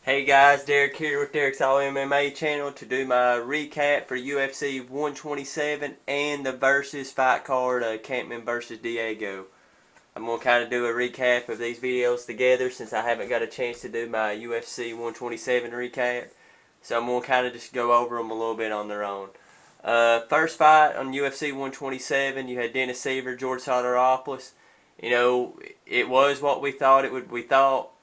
Hey guys, Derek here with Derek's All MMA channel to do my recap for UFC 127 and the Versus fight card, Campman versus Diego. I'm going to kind of do a recap of these videos together since I haven't got a chance to do my UFC 127 recap. So I'm going to kind of just go over them a little bit on their own. First fight on UFC 127, you had Dennis Siver, George Sotiropoulos. You know, it was what we thought it would.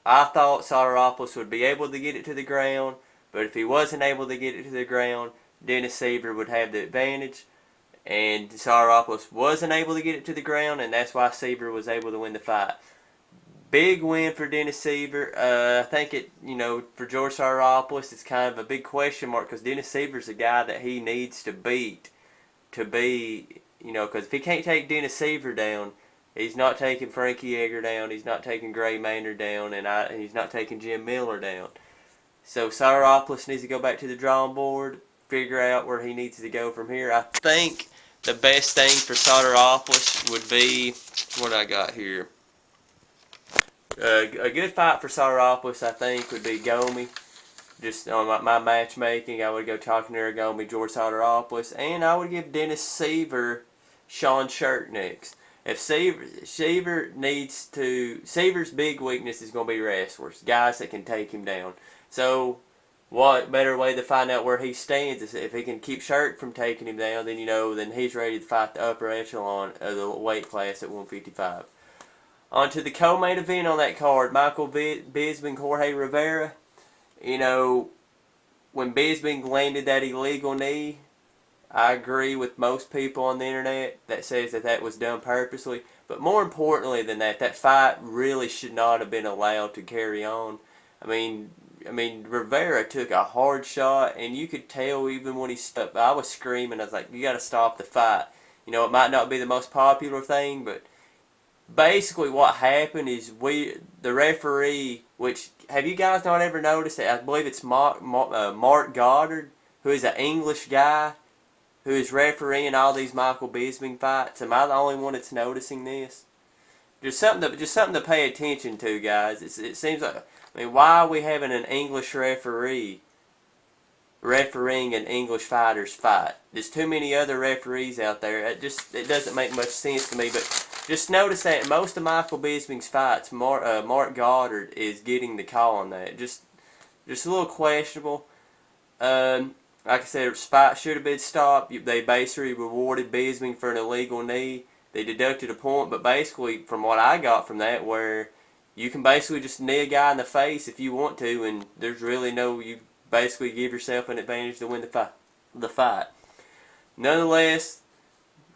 I thought Sotiropoulos would be able to get it to the ground, but if he wasn't able to get it to the ground, Dennis Siver would have the advantage. And Sotiropoulos wasn't able to get it to the ground, and that's why Siver was able to win the fight. Big win for Dennis Siver. I think for George Sotiropoulos, it's kind of a big question mark because Dennis Siver's a guy that he needs to beat to be, because if he can't take Dennis Siver down, he's not taking Frankie Edgar down, he's not taking Gray Maynard down, and he's not taking Jim Miller down. So Sotiropoulos needs to go back to the drawing board, figure out where he needs to go from here. I think the best thing for Sotiropoulos would be, what I got here? A good fight for Sotiropoulos, I think, would be Gomi. Just on my matchmaking, I would go Talkinura, Gomi, George Sotiropoulos, and I would give Dennis Siver Sean Sherk next. If Siver's big weakness is going to be wrestlers, guys that can take him down. So, what better way to find out where he stands is if he can keep Sherk from taking him down, then he's ready to fight the upper echelon of the weight class at 155. On to the co-main event on that card, Michael Bisping, Jorge Rivera. When Bisping landed that illegal knee, I agree with most people on the internet that says that was done purposely. But more importantly than that, that fight really should not have been allowed to carry on. I mean, Rivera took a hard shot, and you could tell even when he stopped. I was screaming. I was like, "You got to stop the fight." It might not be the most popular thing, but basically what happened is the referee, which, have you guys not ever noticed that? I believe it's Mark Goddard, who is an English guy, who is refereeing all these Michael Bisping fights. Am I the only one that's noticing this? Just something to pay attention to, guys. It seems like, why are we having an English referee refereeing an English fighter's fight? There's too many other referees out there. It doesn't make much sense to me. But just notice that in most of Michael Bisping's fights, Mark Goddard is getting the call on that. Just a little questionable. Like I said, fight should have been stopped. They basically rewarded Bisping for an illegal knee. They deducted a point, but basically, from what I got from that, where you can basically just knee a guy in the face if you want to, and there's really you basically give yourself an advantage to win the fight. Nonetheless,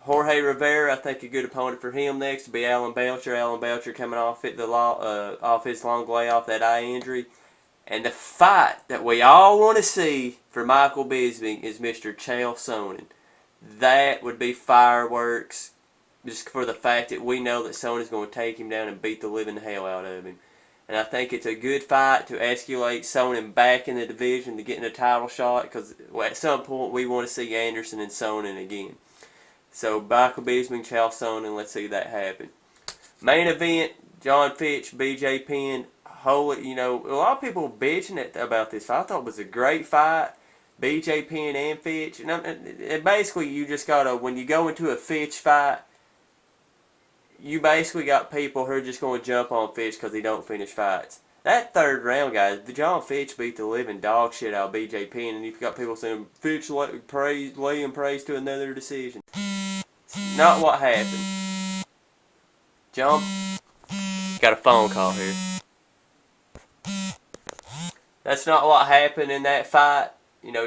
Jorge Rivera, I think a good opponent for him next would be Alan Belcher. Alan Belcher coming off his long layoff, that eye injury. And the fight that we all want to see for Michael Bisping is Mr. Chael Sonnen. That would be fireworks, just for the fact that we know that Sonnen's going to take him down and beat the living hell out of him. And I think it's a good fight to escalate Sonnen back in the division to get in a title shot, because at some point we want to see Anderson and Sonnen again. So Michael Bisping, Chael Sonnen, let's see that happen. Main event, John Fitch, BJ Penn. A lot of people bitching about this fight. I thought it was a great fight, BJ Penn and Fitch. And basically, you just gotta, when you go into a Fitch fight, you basically got people who are just going to jump on Fitch because he don't finish fights. That third round, guys, John Fitch beat the living dog shit out of BJ Penn, and you've got people saying Fitch laying praise to another decision. It's not what happened. John, got a phone call here. That's not what happened in that fight.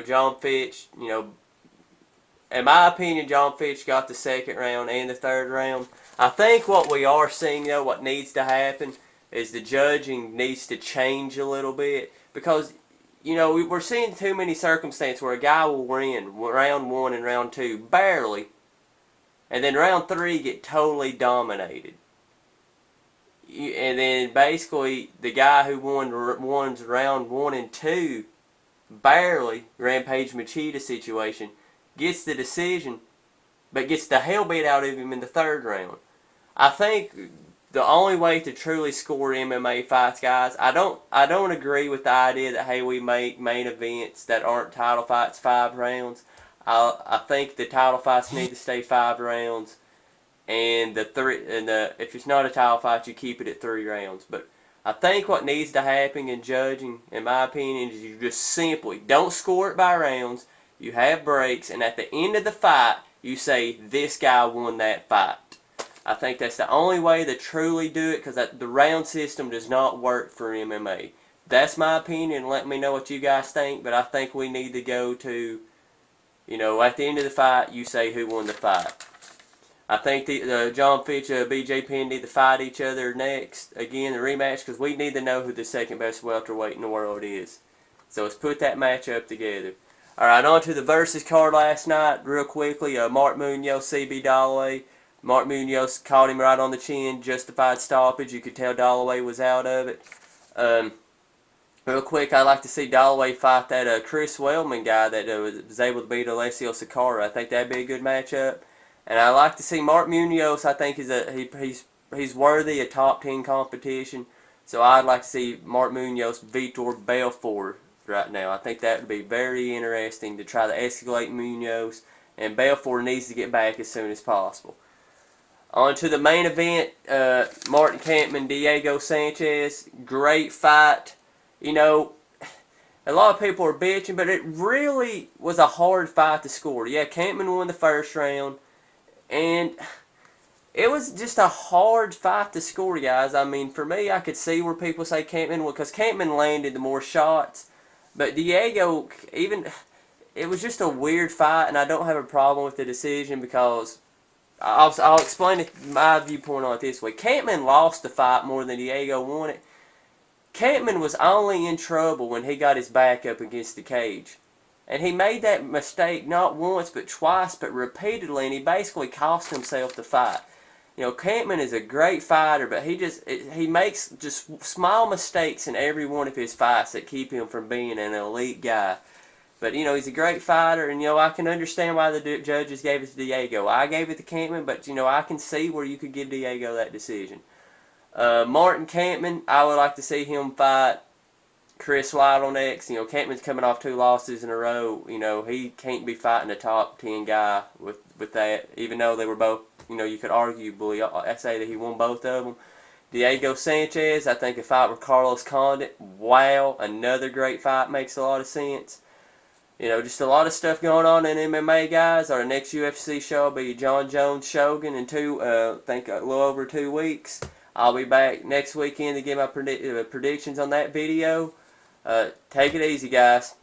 John Fitch, in my opinion, John Fitch got the second round and the third round. I think what we are seeing, what needs to happen is the judging needs to change a little bit. Because, we're seeing too many circumstances where a guy will win round 1 and round 2, barely. And then round 3 get totally dominated. And then basically the guy who won round 1 and 2, barely, Rampage Machida situation, gets the decision, but gets the hell beat out of him in the third round. I think the only way to truly score MMA fights, guys. I don't agree with the idea that, hey, we make main events that aren't title fights 5 rounds. I think the title fights need to stay 5 rounds, and if it's not a title fight, you keep it at 3 rounds. But I think what needs to happen in judging, in my opinion, is you just simply don't score it by rounds. You have breaks, and at the end of the fight, you say, this guy won that fight. I think that's the only way to truly do it, because the round system does not work for MMA. That's my opinion. Let me know what you guys think, but I think we need to go to, at the end of the fight, you say who won the fight. I think John Fitch, BJ Penn need to fight each other next, again, the rematch, because we need to know who the second best welterweight in the world is. So let's put that match up together. Alright, on to the versus card last night, real quickly. Mark Munoz, CB Dollaway. Mark Munoz caught him right on the chin, justified stoppage. You could tell Dollaway was out of it. Real quick, I'd like to see Dollaway fight that Chris Weldman guy that was able to beat Alessio Sakara. I think that'd be a good matchup. And I'd like to see Mark Munoz. I think he's worthy of top 10 competition. So I'd like to see Mark Munoz Vitor Belfort right now. I think that would be very interesting to try to escalate Munoz. And Belfort needs to get back as soon as possible. On to the main event, Martin Kampmann, Diego Sanchez. Great fight. A lot of people are bitching, but it really was a hard fight to score. Yeah, Kampmann won the first round, and it was just a hard fight to score, guys. I mean, for me, I could see where people say Kampmann, because Kampmann landed the more shots, but Diego, it was just a weird fight, and I don't have a problem with the decision, because I'll explain my viewpoint on it this way. Kampmann lost the fight more than Diego won it. Kampmann was only in trouble when he got his back up against the cage. And he made that mistake not once but twice, but repeatedly, and he basically cost himself the fight. Kampmann is a great fighter, but he makes just small mistakes in every one of his fights that keep him from being an elite guy. But, he's a great fighter, and, I can understand why the judges gave it to Diego. I gave it to Kampmann, but, I can see where you could give Diego that decision. Martin Kampmann, I would like to see him fight Chris Weidel next. Kampmann's coming off 2 losses in a row. He can't be fighting a top 10 guy with that, even though they were both, you could arguably say that he won both of them. Diego Sanchez, I think a fight with Carlos Condit, wow, another great fight, makes a lot of sense. Just a lot of stuff going on in MMA, guys. Our next UFC show will be John Jones Shogun in I think a little over 2 weeks. I'll be back next weekend to give my predictions on that video. Take it easy, guys.